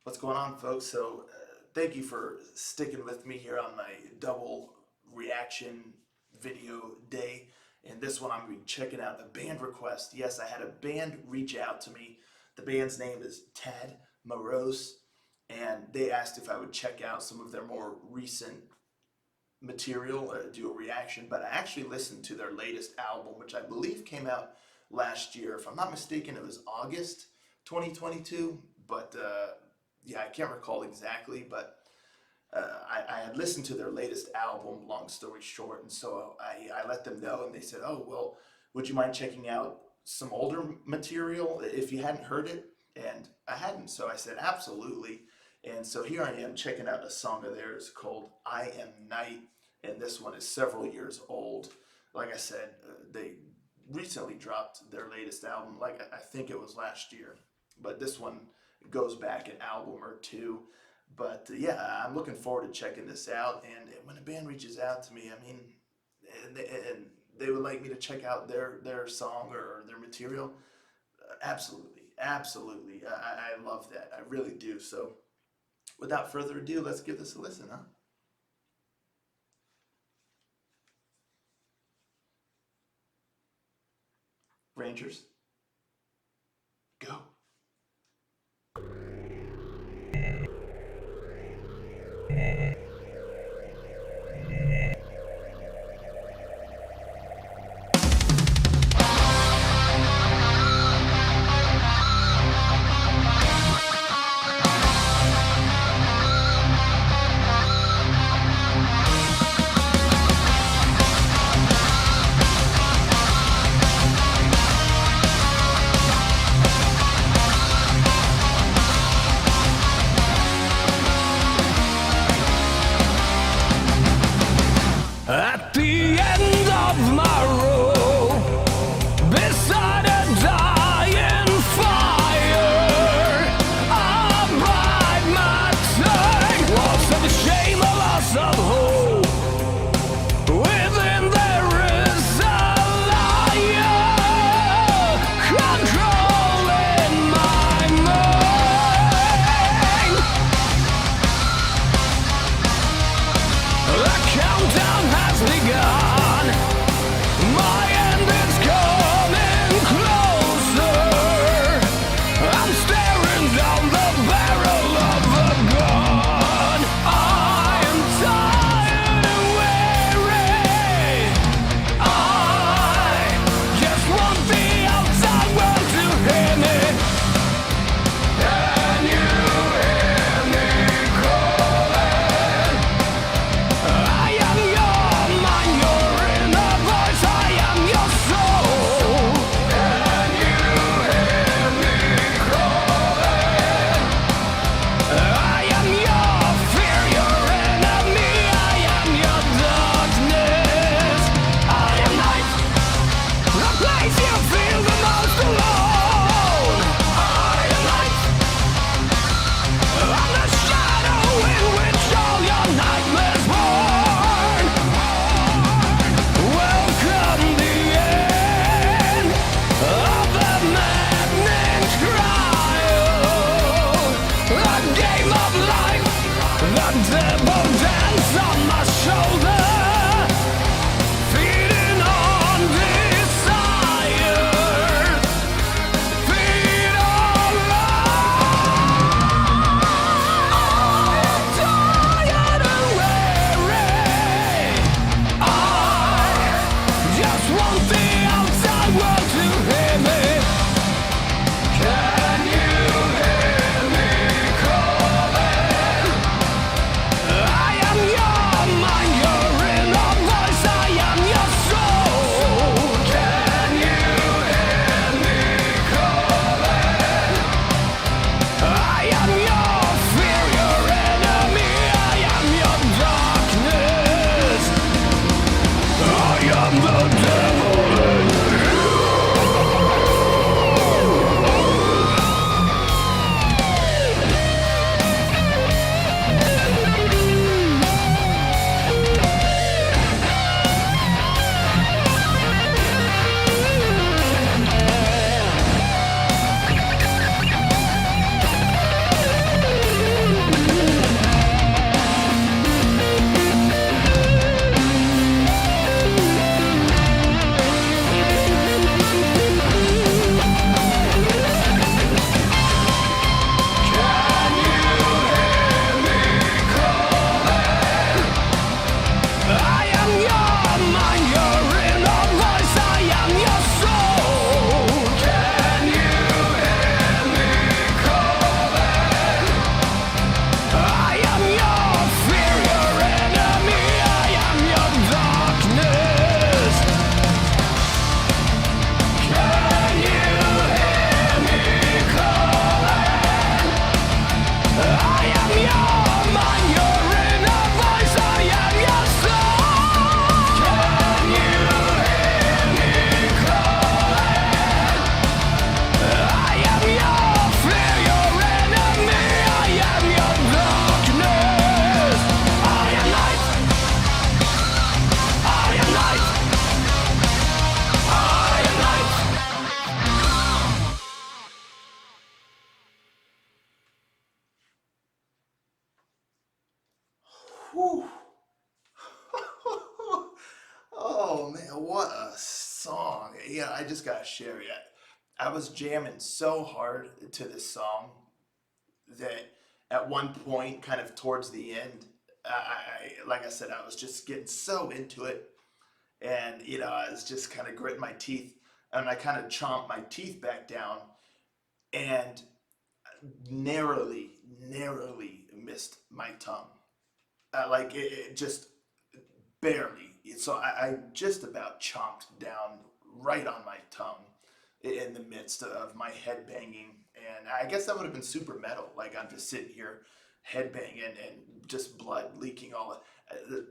What's going on, folks? Thank you for sticking with me here on my double reaction video day. And this one, I'm going to be checking out a band request. Yes, I had a band reach out to me. The band's name is Tad Morose, and they asked if I would check out some of their more recent material, do a reaction. But I actually listened to their latest album, which I believe came out last year. If I'm not mistaken, it was August 2022. Yeah, I can't recall exactly, but I had listened to their latest album, long story short, and so I let them know, and they said, "Oh, well, would you mind checking out some older material if you hadn't heard it?" And I hadn't, so I said, "Absolutely." And so here I am checking out a song of theirs called "I Am Night," and this one is several years old. Like I said, they recently dropped their latest album, like I think it was last year, but this one goes back an album or two. But yeah, I'm looking forward to checking this out. And when a band reaches out to me, I mean, and they would like me to check out their song or their material, absolutely, absolutely. I love that. I really do. So without further ado, let's give this a listen, huh? Rangers, go. Whew. Oh man, what a song. Yeah, I just gotta share it. I was jamming so hard to this song that at one point, kind of towards the end, like I said, I was just getting so into it, and I was just kind of gritting my teeth, and I kind of chomped my teeth back down, and narrowly, narrowly missed my tongue. Like it just barely. So I just about chomped down right on my tongue in the midst of my head banging. And I guess that would have been super metal. Like I'm just sitting here head banging and just blood leaking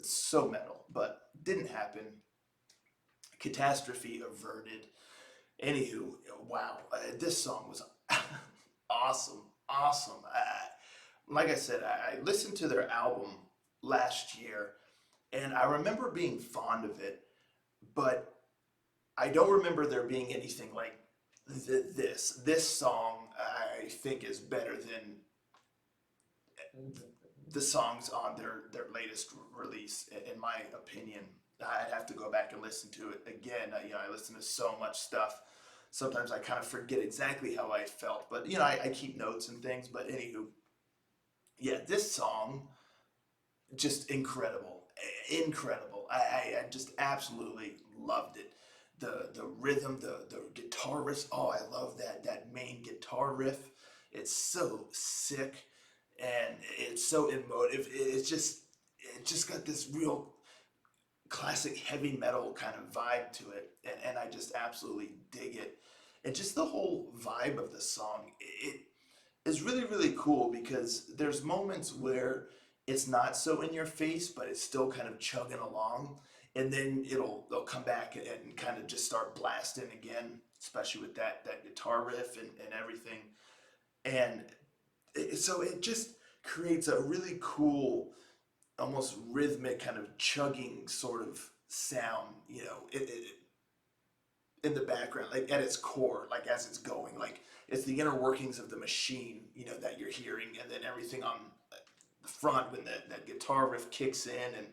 so metal, but didn't happen. Catastrophe averted. Anywho, wow, this song was awesome, awesome. Like I said, I listened to their album last year, and I remember being fond of it, but I don't remember there being anything like this. This song, I think, is better than the songs on their latest release, in my opinion. I'd have to go back and listen to it again. I listen to so much stuff. Sometimes I kind of forget exactly how I felt, but I keep notes and things. But anywho, yeah, this song just incredible, incredible. I just absolutely loved it. The rhythm, the guitar riff. Oh, I love that main guitar riff. It's so sick, and it's so emotive. It just got this real classic heavy metal kind of vibe to it, and I just absolutely dig it. And just the whole vibe of the song, it is really, really cool because there's moments where it's not so in your face, but it's still kind of chugging along. And then they'll come back and kind of just start blasting again, especially with that guitar riff and everything. And so it just creates a really cool, almost rhythmic kind of chugging sort of sound, in the background, like at its core, like as it's going, like it's the inner workings of the machine, that you're hearing, and then everything on the front when that guitar riff kicks in, and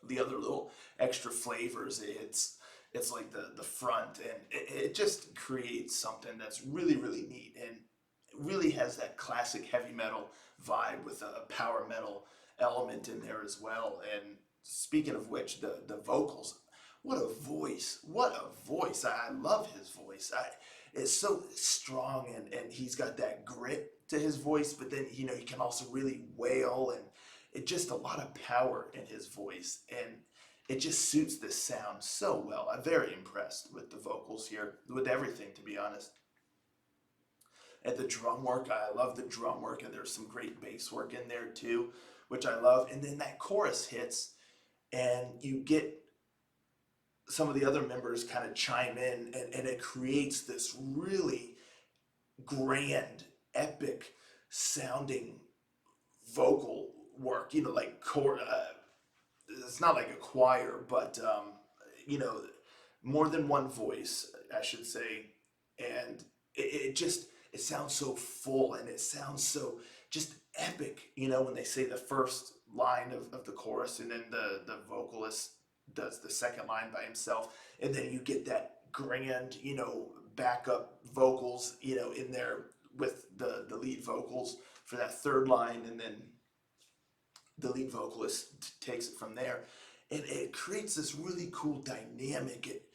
the other little extra flavors. It's like the front, and it just creates something that's really really neat, and it really has that classic heavy metal vibe with a power metal element in there as well. And speaking of which, the vocals, what a voice, what a voice. I love his voice. It's so strong, and he's got that grit to his voice, but then he can also really wail, and it just a lot of power in his voice, and it just suits this sound so well. I'm very impressed with the vocals here, with everything, to be honest. And the drum work, I love the drum work, and there's some great bass work in there too, which I love. And then that chorus hits, and you get some of the other members kind of chime in, and it creates this really grand, epic sounding vocal work, like it's not like a choir, but you know, more than one voice, I should say, and it sounds so full, and it sounds so just epic. When they say the first line of the chorus, and then the vocalist does the second line by himself, and then you get that grand, backup vocals, in there with the lead vocals for that third line, and then the lead vocalist takes it from there, and it creates this really cool dynamic. It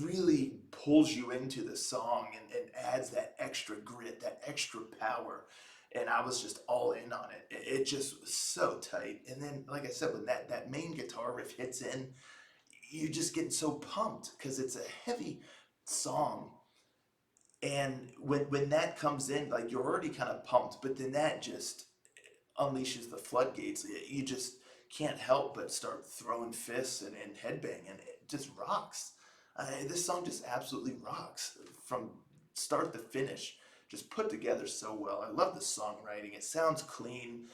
really pulls you into the song, and adds that extra grit, that extra power, and I was just all in on it. It just was so tight. And then, like I said, when that main guitar riff hits in, you just get so pumped because it's a heavy song, and when that comes in, like you're already kind of pumped, but then that just unleashes the floodgates. You just can't help but start throwing fists and headbanging. It just rocks. This song just absolutely rocks from start to finish. Just put together so well. I love the songwriting. It sounds clean,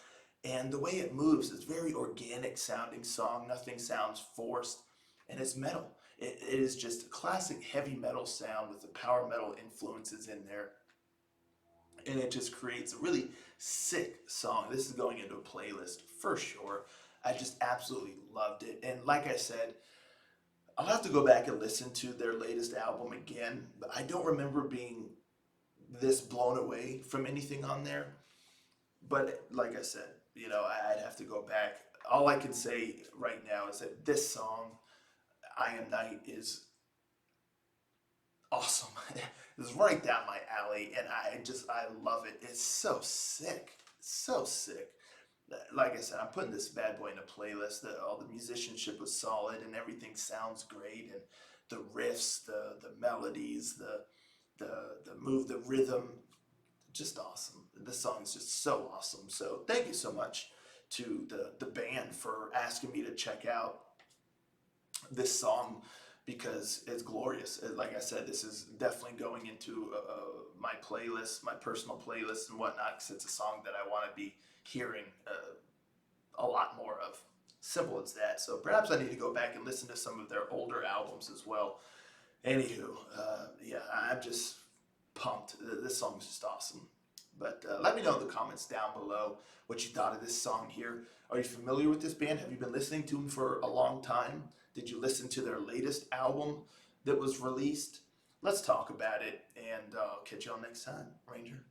and the way it moves is very organic sounding song. Nothing sounds forced, and it's metal. It is just a classic heavy metal sound with the power metal influences in there, and it just creates a really sick song. This is going into a playlist for sure. I just absolutely loved it. And like I said, I'll have to go back and listen to their latest album again, but I don't remember being this blown away from anything on there. But like I said, I'd have to go back. All I can say right now is that this song, I Am Night, is awesome. It's right down my alley, and I love it. It's so sick, so sick. Like I said, I'm putting this bad boy in a playlist. All the musicianship was solid, and everything sounds great, and the riffs, the melodies, the rhythm, just awesome. This song is just so awesome. So thank you so much to the band for asking me to check out this song because it's glorious. Like I said, this is definitely going into my playlist, my personal playlist and whatnot, because it's a song that I want to be hearing a lot more of. Simple as that. So perhaps I need to go back and listen to some of their older albums as well. Anywho, yeah, I'm just pumped. This song is just awesome. But let me know in the comments down below what you thought of this song here. Are you familiar with this band? Have you been listening to them for a long time? Did you listen to their latest album that was released? Let's talk about it, and I'll catch y'all next time. Ranger.